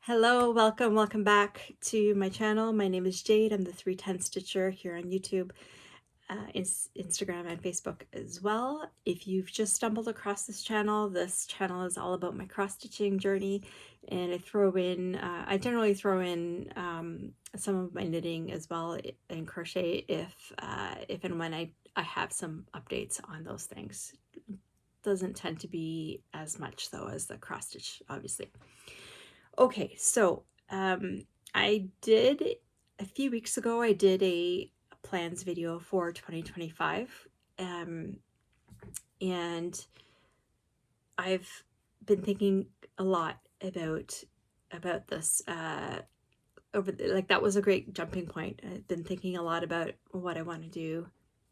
Hello, welcome back to my channel. My name is Jade. I'm the 310 Stitcher here on YouTube, Instagram, and Facebook as well. If you've just stumbled across this channel is all about my cross-stitching journey, and I generally throw in some of my knitting as well and crochet if and when I have some updates on those things. Doesn't tend to be as much though as the cross-stitch, obviously. Okay, so I did a few weeks ago, I did a plans video for 2025, and I've been thinking a lot about this that was a great jumping point. I've been thinking a lot about what I want to do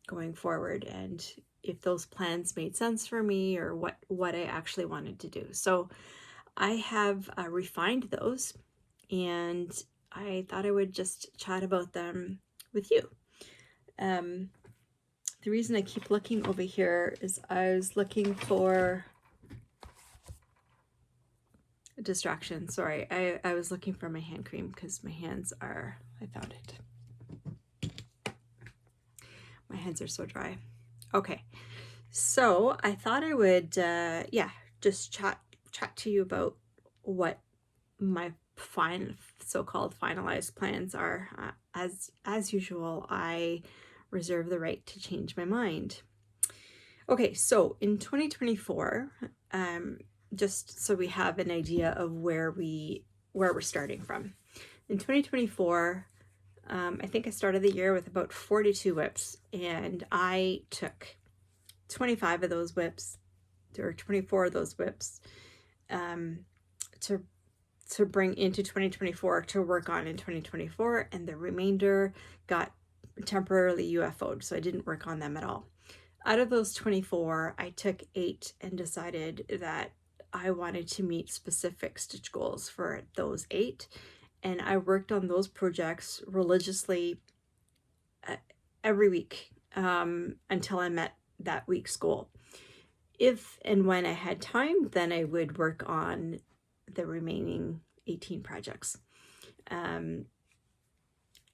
going forward and if those plans made sense for me or what I actually wanted to do. So I have refined those, and I thought I would just chat about them with you. The reason I keep looking over here is I was looking for a distraction. Sorry, I was looking for my hand cream because my hands are, I found it. My hands are so dry. Okay, so I thought I would, just chat to you about what my so-called finalized plans are. As usual, I reserve the right to change my mind. Okay, so in 2024, just so we have an idea of where we're starting from. In 2024, I think I started the year with about 42 whips, and I took 25 of those whips, or 24 of those whips, to bring into 2024 to work on in 2024, and the remainder got temporarily UFO'd, so I didn't work on them at all. Out of those 24, I took 8 and decided that I wanted to meet specific stitch goals for those 8, and I worked on those projects religiously every week until I met that week's goal. If and when I had time, then I would work on the remaining 18 projects. I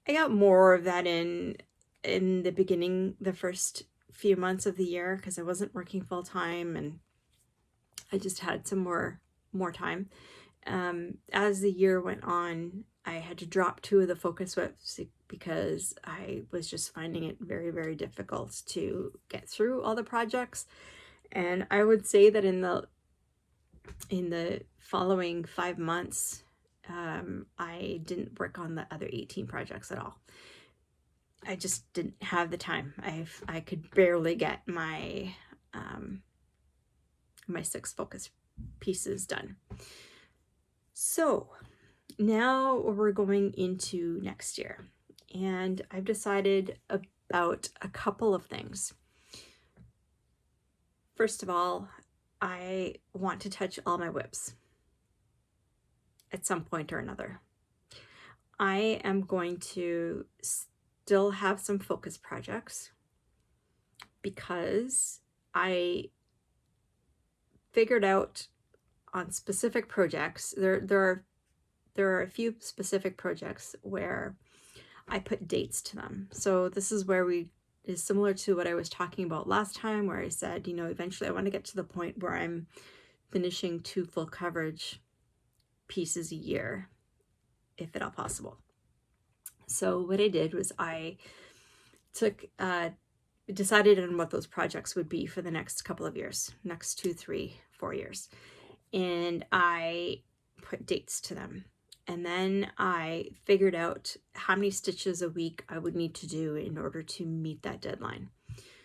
got more of that in the beginning, the first few months of the year, because I wasn't working full time and I just had some more time. As the year went on, I had to drop 2 of the focus whips because I was just finding it very, very difficult to get through all the projects. And I would say that in the following 5 months, I didn't work on the other 18 projects at all. I just didn't have the time. I could barely get my my 6 focus pieces done. So now we're going into next year, and I've decided about a couple of things. First of all, I want to touch all my whips at some point or another. I am going to still have some focus projects because I figured out on specific projects, there are a few specific projects where I put dates to them. So this is where is similar to what I was talking about last time, where I said, eventually I want to get to the point where I'm finishing 2 full coverage pieces a year, if at all possible. So what I did was I decided on what those projects would be for the next couple of years, next 2, 3, 4 years. And I put dates to them. And then I figured out how many stitches a week I would need to do in order to meet that deadline.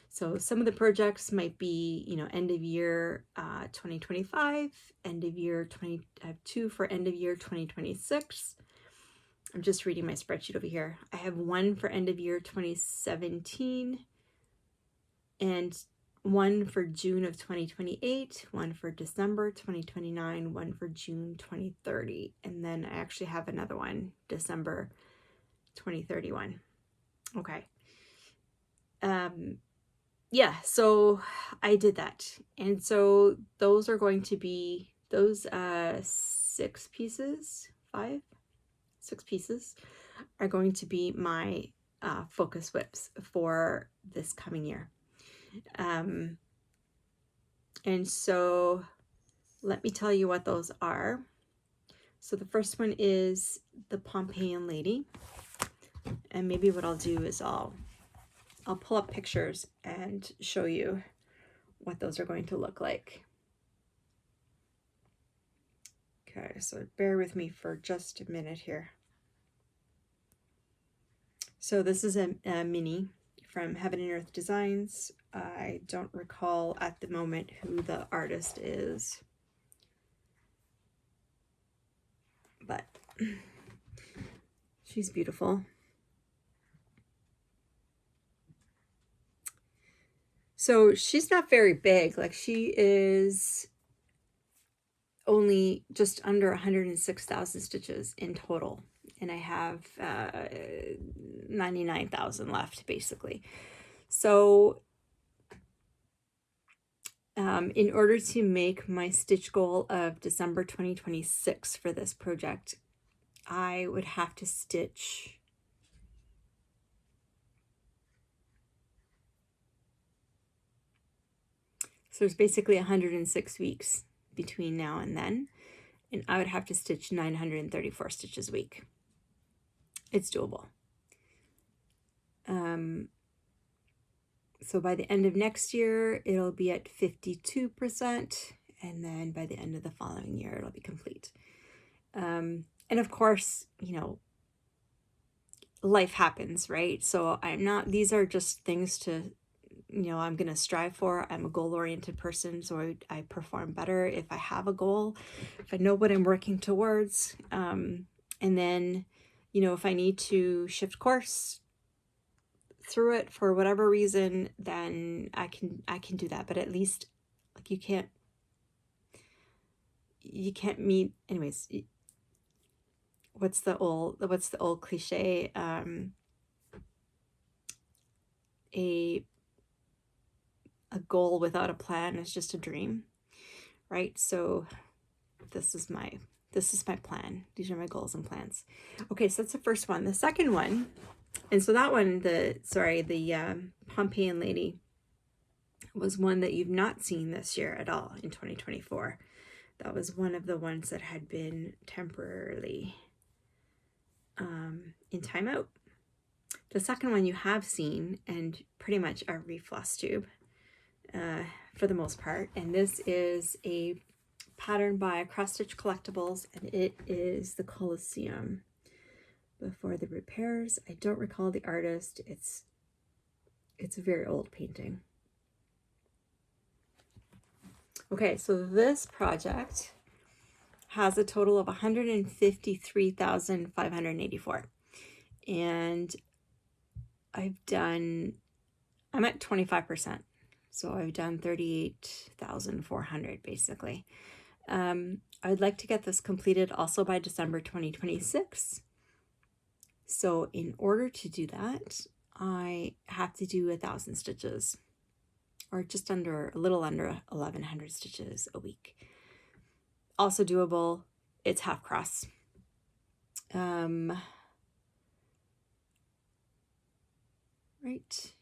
So some of the projects might be, end of year 2025, end of year I have 2 for end of year 2026. I'm just reading my spreadsheet over here. I have 1 for end of year 2017, and 1 for June of 2028, 1 for December 2029, 1 for June 2030, and then I actually have another one, December 2031. Okay. Yeah, so I did that. And so those are going to be those 6 pieces 6 pieces are going to be my focus whips for this coming year. And so let me tell you what those are. So the first one is the Pompeian Lady. And maybe what I'll do is I'll pull up pictures and show you what those are going to look like. Okay, so bear with me for just a minute here. So this is a mini from Heaven and Earth Designs. I don't recall at the moment who the artist is, but she's beautiful. So she's not very big, like she is only just under 106,000 stitches in total. And I have 99,000 left, basically. So in order to make my stitch goal of December 2026 for this project, I would have to stitch so there's basically 106 weeks between now and then, and I would have to stitch 934 stitches a week. It's doable. So by the end of next year, it'll be at 52%, and then by the end of the following year, it'll be complete. And of course, you know, life happens, right? So these are just things to, you know, I'm going to strive for. I'm a goal-oriented person, so I perform better if I have a goal, if I know what I'm working towards. And then, you know, if I need to shift course through it for whatever reason, then I can do that. But at least, like, you can't meet, anyways, what's the old cliche? A goal without a plan is just a dream, right? So this is my plan. These are my goals and plans. Okay, so that's the first one. The second one, and so that one, the Pompeian Lady, was one that you've not seen this year at all in 2024. That was one of the ones that had been temporarily in timeout. The second one you have seen, and pretty much every floss tube for the most part. And this is a pattern by Cross Stitch Collectibles, and it is the Colosseum before the repairs. I don't recall the artist. It's a very old painting. Okay, so this project has a total of 153,584. And I'm at 25%. So I've done 38,400 basically. I'd like to get this completed also by December 2026. So in order to do that, I have to do 1,000 stitches, or just a little under 1,100 stitches a week. Also doable. It's half cross. Right?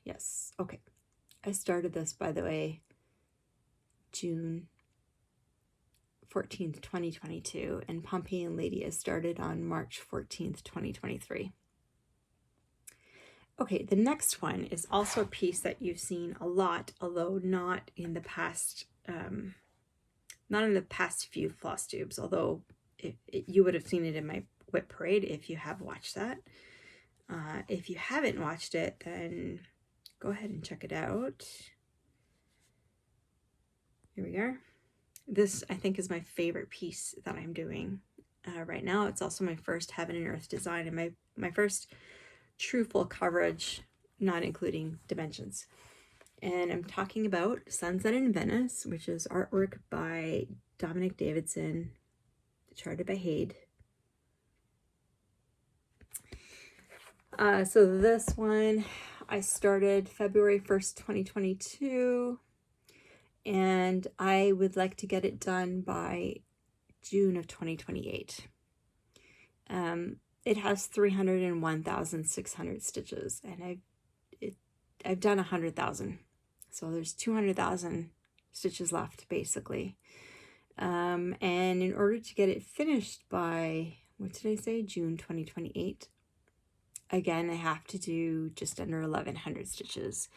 Yes. Okay. I started this, by the way, June 14th, 2022, and Pompeian Lady is started on March 14th, 2023. Okay, the next one is also a piece that you've seen a lot, although not in the past few floss tubes, although you would have seen it in my whip parade if you have watched that. If you haven't watched it, then go ahead and check it out. Here we are. This, I think, is my favorite piece that I'm doing right now. It's also my first Heaven and Earth design, and my first true full coverage, not including dimensions. And I'm talking about Sunset in Venice, which is artwork by Dominic Davidson, charted by Haid. So this one I started February 1st, 2022, and I would like to get it done by June of 2028. It has 301,600 stitches, and I've done 100,000. So there's 200,000 stitches left, basically. And in order to get it finished by, what did I say, June 2028, again, I have to do just under 1,100 stitches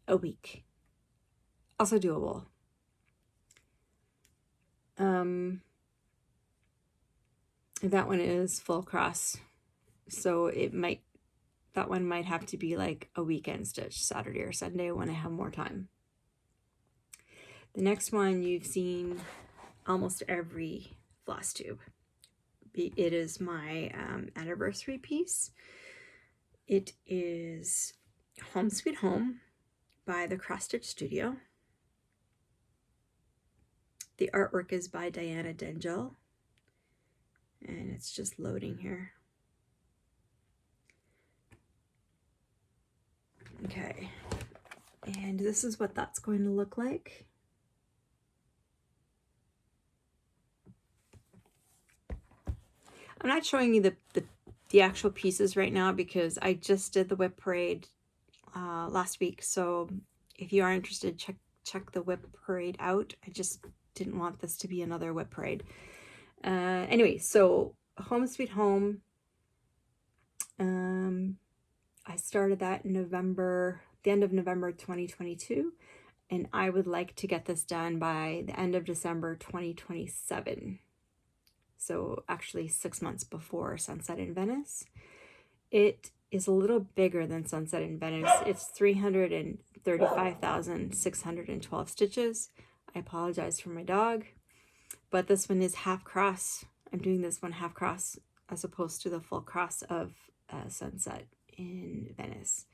a week. Also doable. That one is full cross, so that one might have to be like a weekend stitch, Saturday or Sunday, when I have more time. The next one you've seen almost every floss tube. It is my anniversary piece. It is Home Sweet Home by the Cross Stitch Studio. The artwork is by Diana Dengel, and it's just loading here. Okay, and this is what that's going to look like. I'm not showing you the actual pieces right now because I just did the whip parade last week. So if you are interested, check the whip parade out. I just didn't want this to be another whip parade. Anyway, so Home Sweet Home. I started that in November, the end of November 2022, and I would like to get this done by the end of December 2027. So actually 6 months before Sunset in Venice. It is a little bigger than Sunset in Venice. It's 335,612 stitches. I apologize for my dog, but this one is half cross. I'm doing this one half cross as opposed to the full cross of Sunset in Venice.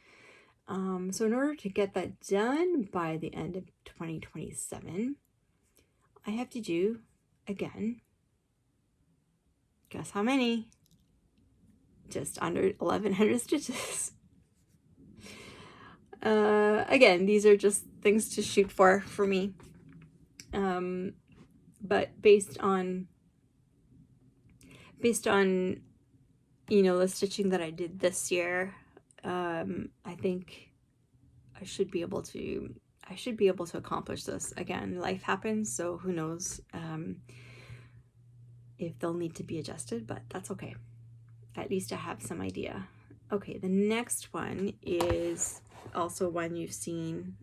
So in order to get that done by the end of 2027, I have to do, again, guess how many? Just under 1,100 stitches. Again, these are just things to shoot for me. But based on the stitching that I did this year, I think I should be able to accomplish this. Again, life happens, so who knows if they'll need to be adjusted, but that's okay. At least I have some idea. Okay, the next one is also one you've seen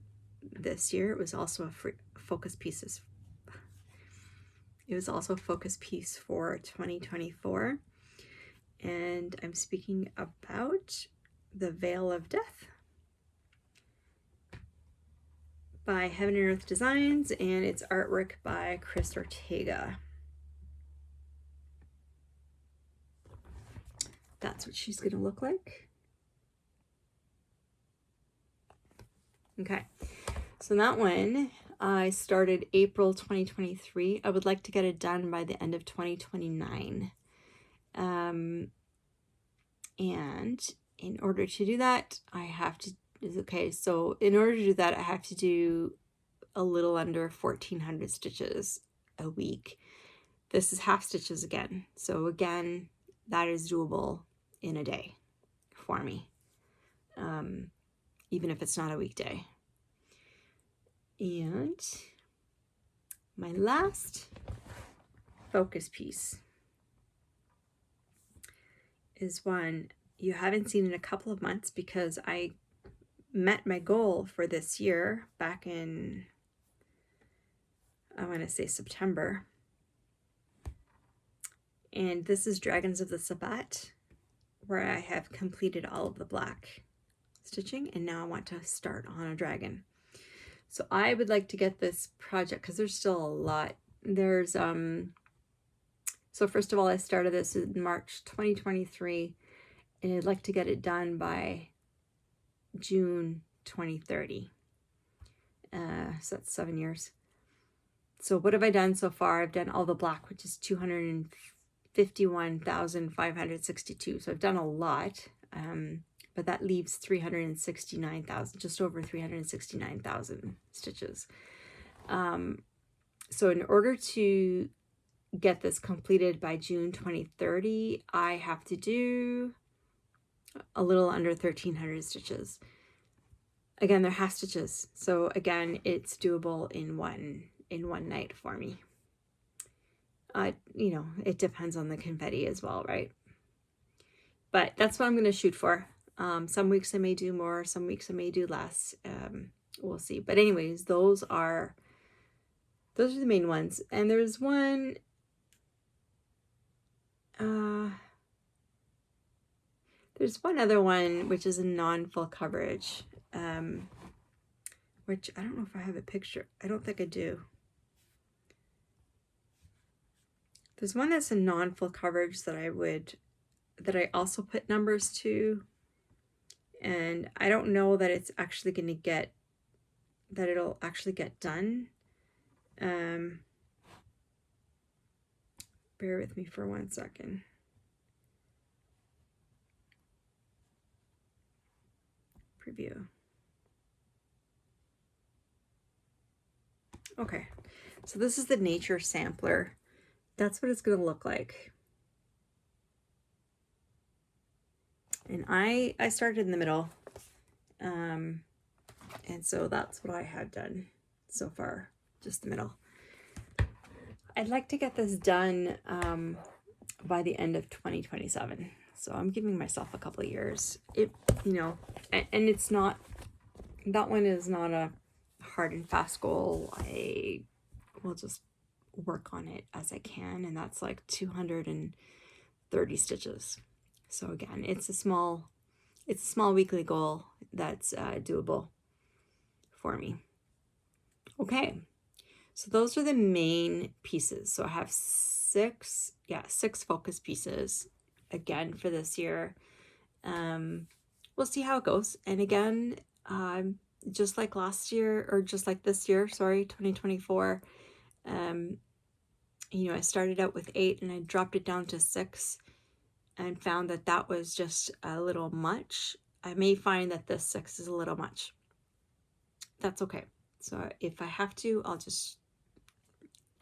this year. It was also a focus piece. It was also a focus piece for 2024. And I'm speaking about The Veil of Death by Heaven and Earth Designs, and it's artwork by Chris Ortega. That's what she's going to look like. Okay, so that one I started April 2023. I would like to get it done by the end of 2029. And in order to do that, I have to do a little under 1,400 stitches a week. This is half stitches again. So again, that is doable in a day for me, even if it's not a weekday. And my last focus piece is one you haven't seen in a couple of months because I met my goal for this year back in, I want to say September. And this is Dragons of the Sabbat, where I have completed all of the black stitching, and now I want to start on a dragon. So I would like to get this project, because there's still a lot. There's, so first of all, I started this in March 2023, and I'd like to get it done by June 2030. So that's 7 years. So what have I done so far? I've done all the black, which is 251,562. So I've done a lot, but that leaves 369,000, just over 369,000 stitches. So in order to get this completed by June 2030, I have to do a little under 1,300 stitches. Again, they're half stitches, so again, it's doable in one night for me. You know, it depends on the confetti as well, right? But that's what I'm going to shoot for. Some weeks I may do more, some weeks I may do less. We'll see. But anyways, those are the main ones. And there's one, there's one other one, which is a non-full coverage, which I don't know if I have a picture. I don't think I do. There's one that's a non-full coverage that I also put numbers to. And I don't know that it's actually going to get, that it'll actually get done. Bear with me for 1 second. Preview. Okay, so this is the nature sampler. That's what it's going to look like. And I started in the middle. And so that's what I have done so far, just the middle. I'd like to get this done by the end of 2027. So I'm giving myself a couple of years. You know, and it's not, that one is not a hard and fast goal. I will just work on it as I can, and that's like 230 stitches. So again, it's a small weekly goal that's doable for me. Okay, so those are the main pieces. So I have six focus pieces again for this year. We'll see how it goes. And again, just like last year, or just like this year, sorry, 2024, you know, I started out with 8 and I dropped it down to 6 and found that that was just a little much. I may find that this 6 is a little much. That's okay. So if I have to, I'll just,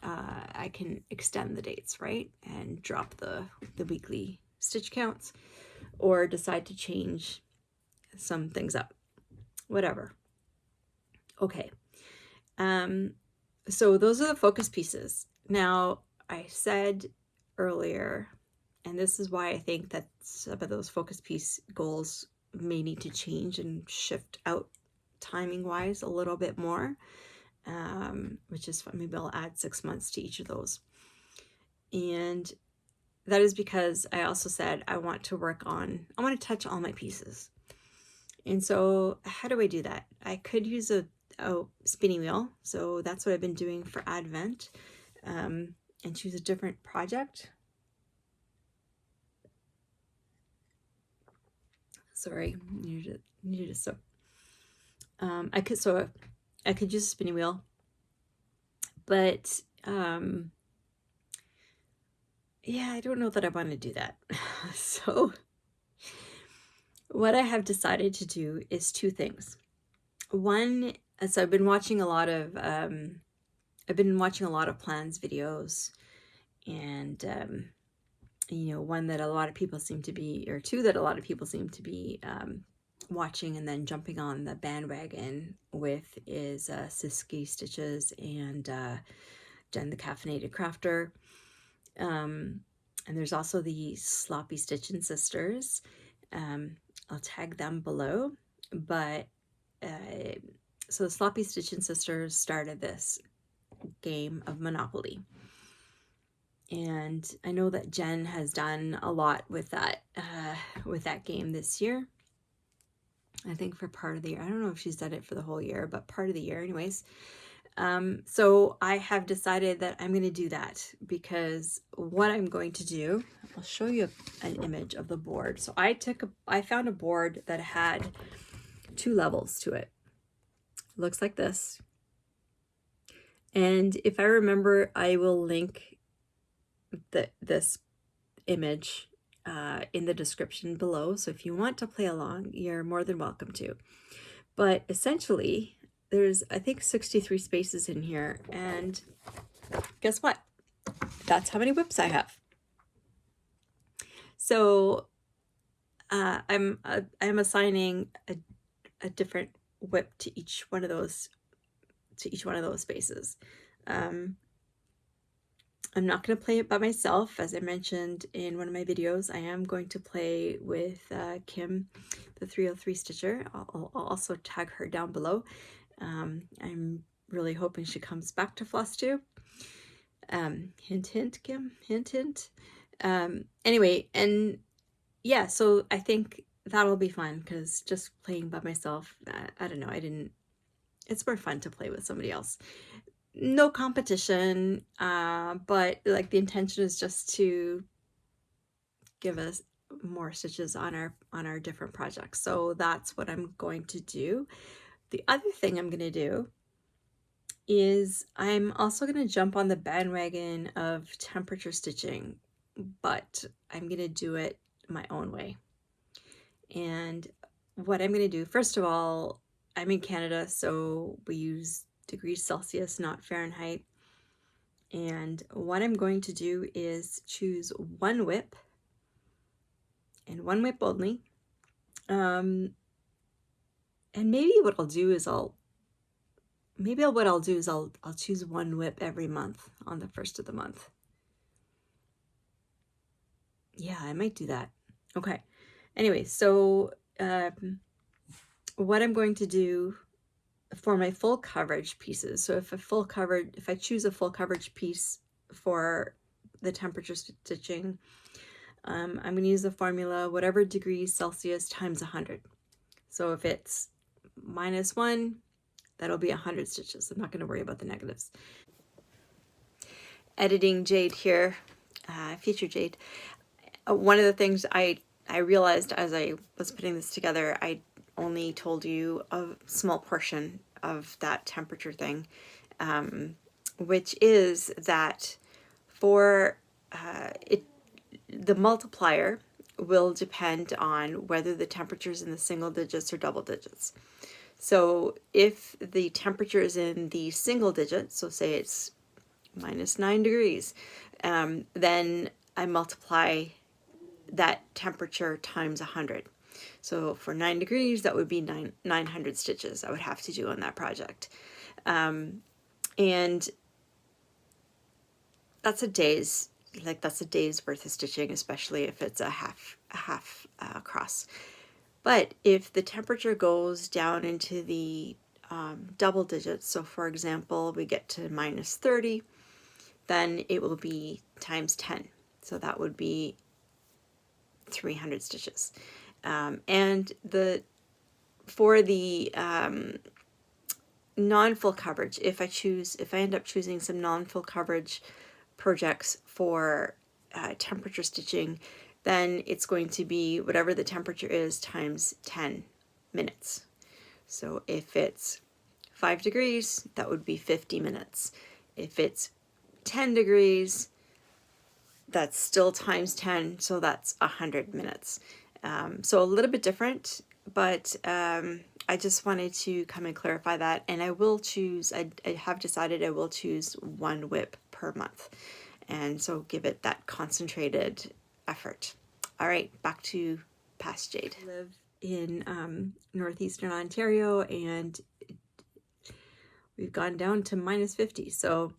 I can extend the dates, right? And drop the weekly stitch counts, or decide to change some things up, whatever. Okay. So those are the focus pieces. Now, I said earlier, and this is why I think that some of those focus piece goals may need to change and shift out timing wise a little bit more, which is fun. Maybe I'll add 6 months to each of those. And that is because I also said I want to touch all my pieces. And so how do I do that? I could use a spinning wheel. So that's what I've been doing for Advent, and choose a different project. Sorry, needed to soak. I could use a spinning wheel, but yeah, I don't know that I want to do that. So what I have decided to do is 2 things. One, so I've been watching a lot of plans videos, and you know, one that a lot of people seem to be, or 2 that a lot of people seem to be watching and then jumping on the bandwagon with is Siski Stitches and Jen the Caffeinated Crafter. And there's also the Sloppy Stitchin' Sisters. I'll tag them below. But so the Sloppy Stitchin' Sisters started this game of Monopoly. And I know that Jen has done a lot with that game this year. I think for part of the year. I don't know if she's done it for the whole year, but part of the year anyways. So I have decided that I'm going to do that, because what I'm going to do, I'll show you an image of the board. So I found a board that had 2 levels to it. It looks like this. And if I remember, I will link this image in the description below. So if you want to play along, you're more than welcome to. But essentially, there's, I think, 63 spaces in here. And guess what? that's how many whips I have. So I'm assigning a different whip to each one of those spaces. I'm not going to play it by myself. As I mentioned in one of my videos, I am going to play with Kim, the 303 Stitcher. I'll also tag her down below. I'm really hoping she comes back to floss too. Hint, hint, Kim, hint, hint. Anyway, and yeah, so I think that'll be fun, because just playing by myself, I don't know, it's more fun to play with somebody else. No competition, but like the intention is just to give us more stitches on our different projects. So that's what I'm going to do. The other thing I'm going to do is I'm also going to jump on the bandwagon of temperature stitching, but I'm going to do it my own way. And what I'm going to do, first of all, I'm in Canada, so we use degrees Celsius, not Fahrenheit. And what I'm going to do is choose one whip, and one whip only. And maybe what I'll do is I'll choose one whip every month on the first of the month. Yeah, I might do that. Okay. Anyway, so what I'm going to do for my full coverage pieces. So if I choose a full coverage piece for the temperature stitching, I'm going to use the formula whatever degrees Celsius times 100. So if it's -1, that'll be 100 stitches. I'm not going to worry about the negatives. Editing Jade here, future Jade. One of the things I realized as I was putting this together, I only told you a small portion of that temperature thing, which is that for the multiplier will depend on whether the temperature is in the single digits or double digits. So if the temperature is in the single digits, so say it's -9 degrees, then I multiply that temperature times 100. So for 9 degrees, that would be 900 stitches I would have to do on that project. And that's a day's worth of stitching, especially if it's a half cross. But if the temperature goes down into the double digits, so for example, we get to -30, then it will be times 10. So that would be 300 stitches. And for the non-full coverage, if I end up choosing some non-full coverage projects for temperature stitching, then it's going to be whatever the temperature is times 10 minutes. So if it's 5 degrees, that would be 50 minutes. If it's 10 degrees, that's still times 10, so that's 100 minutes. So a little bit different, but I just wanted to come and clarify that. And I have decided I will choose one whip per month. And so give it that concentrated effort. All right, back to past Jade. I live in northeastern Ontario, and we've gone down to -50. So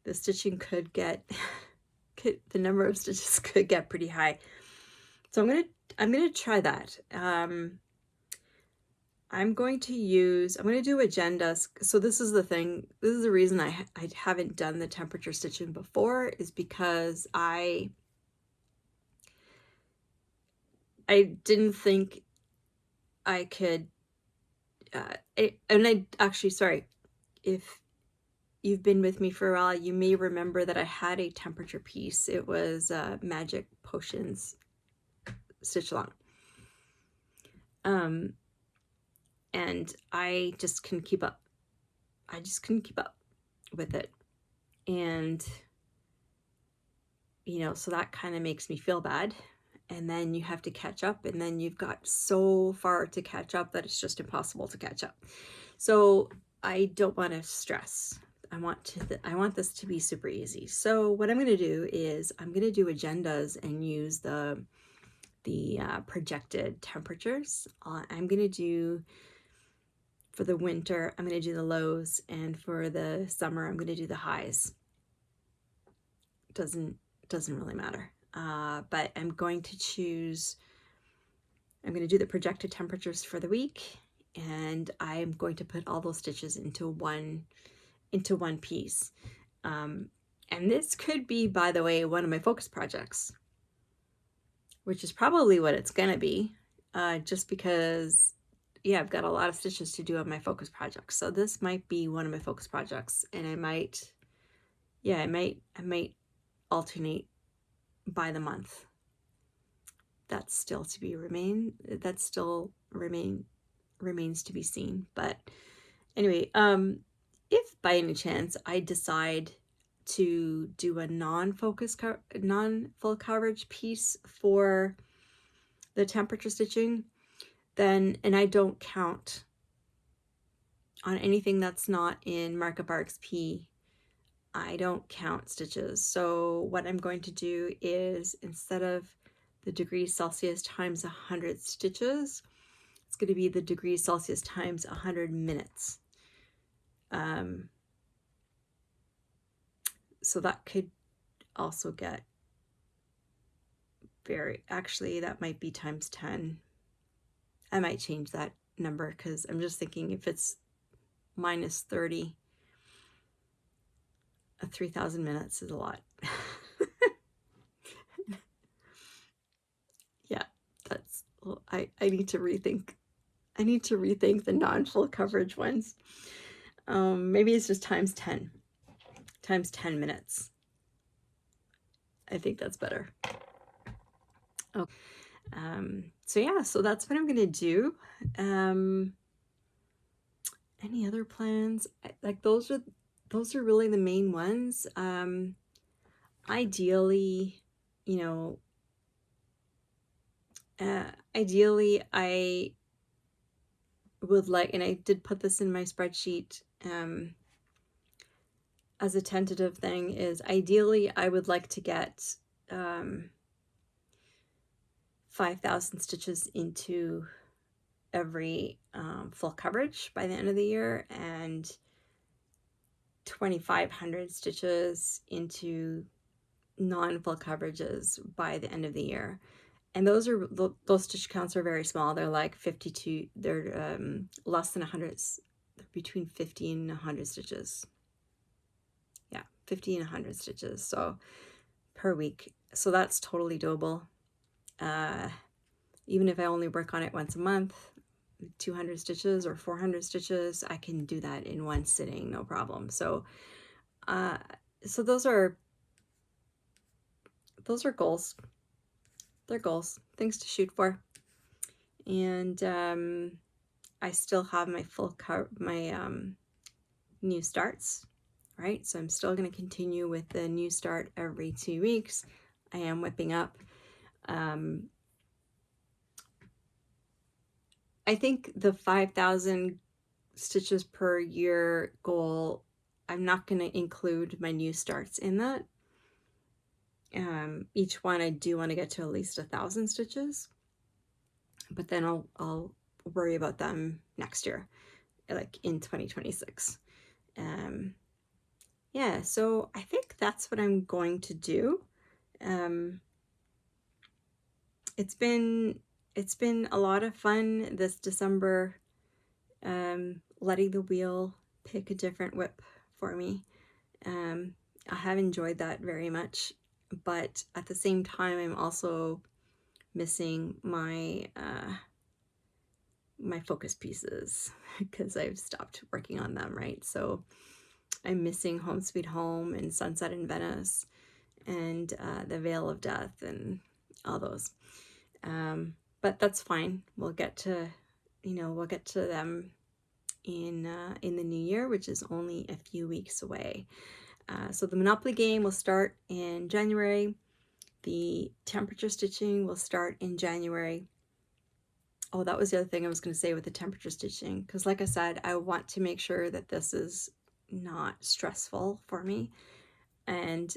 the stitching could get, the number of stitches could get pretty high. So I'm gonna try that. I'm going to do agendas. So this is the thing. This is the reason I haven't done the temperature stitching before, is because I didn't think I could, sorry, if you've been with me for a while, you may remember that I had a temperature piece. It was Magic Potions stitch along. And I just couldn't keep up. I just couldn't keep up with it. And, so that kind of makes me feel bad. And then you have to catch up, and then you've got so far to catch up that it's just impossible to catch up. So I don't want to stress. I want this to be super easy. So what I'm going to do is I'm going to do agendas and use the projected temperatures. I'm going to do, for the winter, I'm going to do the lows, and for the summer, I'm going to do the highs. Doesn't really matter. But I'm going to do the projected temperatures for the week, and I'm going to put all those stitches into one piece. And this could be, by the way, one of my focus projects, which is probably what it's going to be, just because, yeah, I've got a lot of stitches to do on my focus project. So this might be one of my focus projects, and I might alternate by the month. That still remains to be seen. But anyway, if by any chance I decide to do a non-full coverage piece for the temperature stitching, then, and I don't count on anything that's not in Markup RXP, I don't count stitches. So what I'm going to do is, instead of the degrees Celsius times 100 stitches, it's going to be the degrees Celsius times 100 minutes. So that could also get actually that might be times 10. I might change that number because I'm just thinking if it's minus 30, 3,000 minutes is a lot. Yeah, that's, well, I need to rethink. I need to rethink the non-full coverage ones. Maybe it's just times 10 minutes. I think that's better. Okay. So yeah, so that's what I'm gonna do. Any other plans? Like those are really the main ones. Ideally, ideally I would like, and I did put this in my spreadsheet as a tentative thing, is ideally I would like to get 5,000 stitches into every full coverage by the end of the year, and 2,500 stitches into non-full coverages by the end of the year. And those stitch counts are very small. They're like 52. They're less than 100. They're between 50 and 100 stitches. Yeah, 50 and 100 stitches. So per week. So that's totally doable. Even if I only work on it once a month, 200 stitches or 400 stitches, I can do that in one sitting, no problem. So, so those are goals. They're goals, things to shoot for. And I still have my new starts, right? So I'm still going to continue with the new start every 2 weeks. I am whipping up. I think the 5,000 stitches per year goal, I'm not going to include my new starts in that. Each one I do want to get to at least 1,000 stitches, but then I'll worry about them next year, like in 2026. Yeah, so I think that's what I'm going to do. It's been a lot of fun this December, letting the wheel pick a different whip for me. I have enjoyed that very much, but at the same time, I'm also missing my my focus pieces because I've stopped working on them, right? So I'm missing Home Sweet Home and Sunset in Venice and the Veil of Death and all those. But that's fine. We'll get to them in the new year, which is only a few weeks away. So the Monopoly game will start in January. The temperature stitching will start in January. Oh, that was the other thing I was going to say with the temperature stitching, because like I said, I want to make sure that this is not stressful for me. And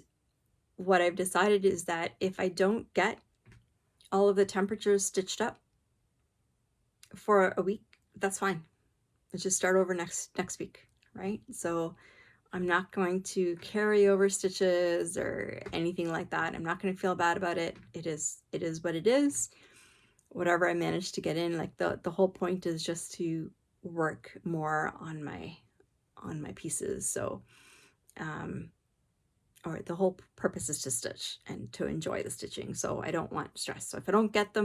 what I've decided is that if I don't get all of the temperatures stitched up for a week, that's fine. Let's just start over next week, right? So I'm not going to carry over stitches or anything like that. I'm not going to feel bad about it. It is what it is. Whatever I manage to get in, like the whole point is just to work more on my pieces. So or the whole purpose is to stitch and to enjoy the stitching. So I don't want stress. So if I don't get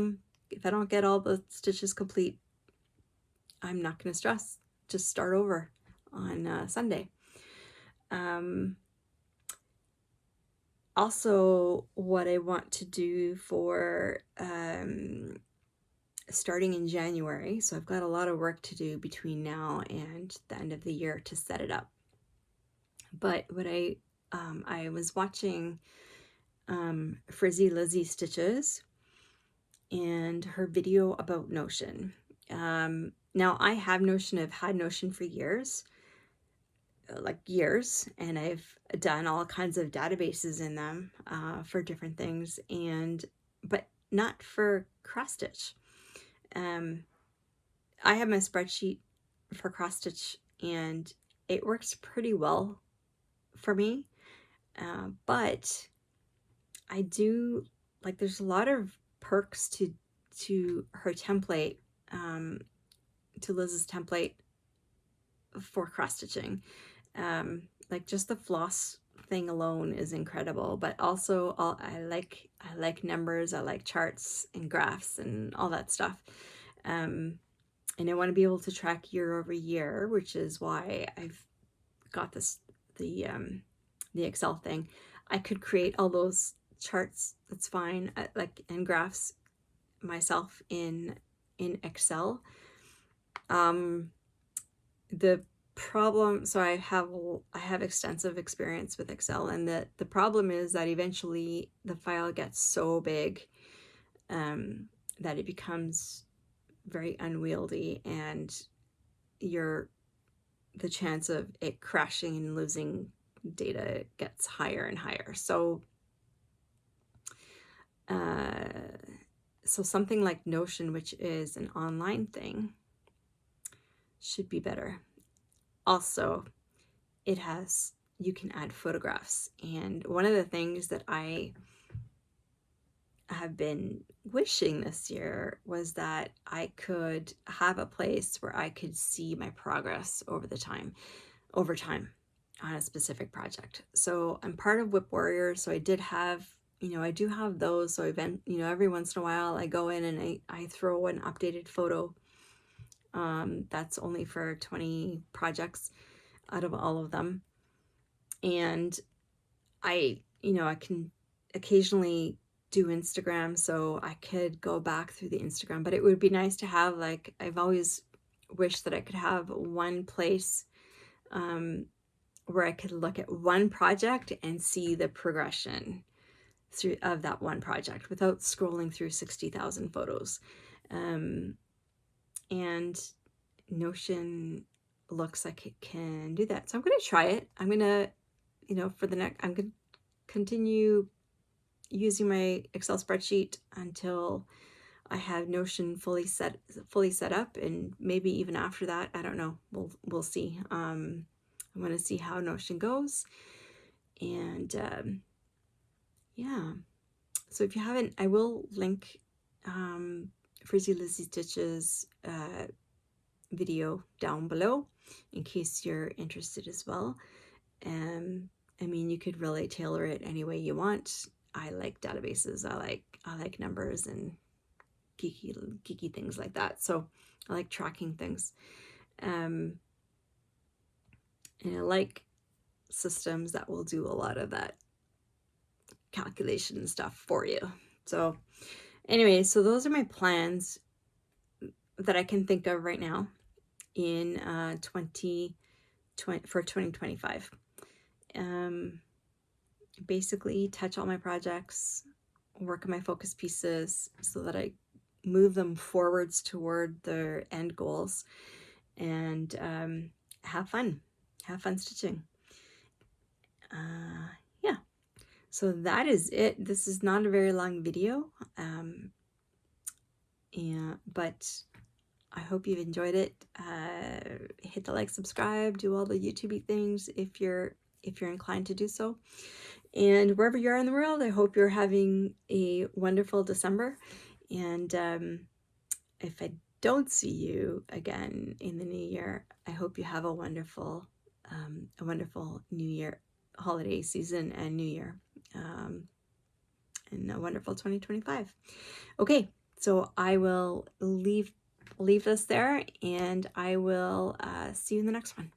all the stitches complete, I'm not going to stress. Just start over on Sunday. Also, what I want to do for starting in January, so I've got a lot of work to do between now and the end of the year to set it up. But what I was watching Frizzy Lizzie Stitches and her video about Notion. Now I have Notion, I've had Notion for years, and I've done all kinds of databases in them for different things, but not for cross stitch. I have my spreadsheet for cross stitch and it works pretty well for me, but I do like, there's a lot of perks to her template, to Liz's template for cross stitching. Like just the floss thing alone is incredible, but also I like numbers, I like charts and graphs and all that stuff. And I want to be able to track year over year, which is why I've got the Excel thing. I could create all those charts, that's fine, and graphs myself in Excel. The problem, so I have extensive experience with Excel, and the problem is that eventually the file gets so big that it becomes very unwieldy, and the chance of it crashing and losing data gets higher and higher. So something like Notion, which is an online thing, should be better. Also, you can add photographs. And one of the things that I have been wishing this year was that I could have a place where I could see my progress over time on a specific project. So I'm part of Whip Warrior, so I do have those. So every once in a while I go in and I throw an updated photo. That's only for 20 projects out of all of them. And I can occasionally do Instagram, so I could go back through the Instagram, but it would be nice to have, like, I've always wished that I could have one place where I could look at one project and see the progression of that one project without scrolling through 60,000 photos. And Notion looks like it can do that. So I'm going to try it. I'm going to, I'm going to continue using my Excel spreadsheet until I have Notion fully set up, and maybe even after that, I don't know. We'll see. I'm going to see how Notion goes, and yeah. So if you haven't, I will link Frizzy Lizzie Stitches video down below in case you're interested as well. I mean, you could really tailor it any way you want. I like databases. I like numbers and geeky things like that. So I like tracking things. And I like systems that will do a lot of that calculation stuff for you. So anyway, so those are my plans that I can think of right now in 2025. Basically touch all my projects, work on my focus pieces so that I move them forwards toward their end goals, and have fun have fun stitching. Yeah, so that is it. This is not a very long video, but I hope you've enjoyed it. Hit the like, subscribe, do all the YouTube things if you're inclined to do so. And wherever you are in the world, I hope you're having a wonderful December. And if I don't see you again in the new year, I hope you have a wonderful new year, holiday season, and new year, and a wonderful 2025. Okay, so I will leave this there, and I will see you in the next one.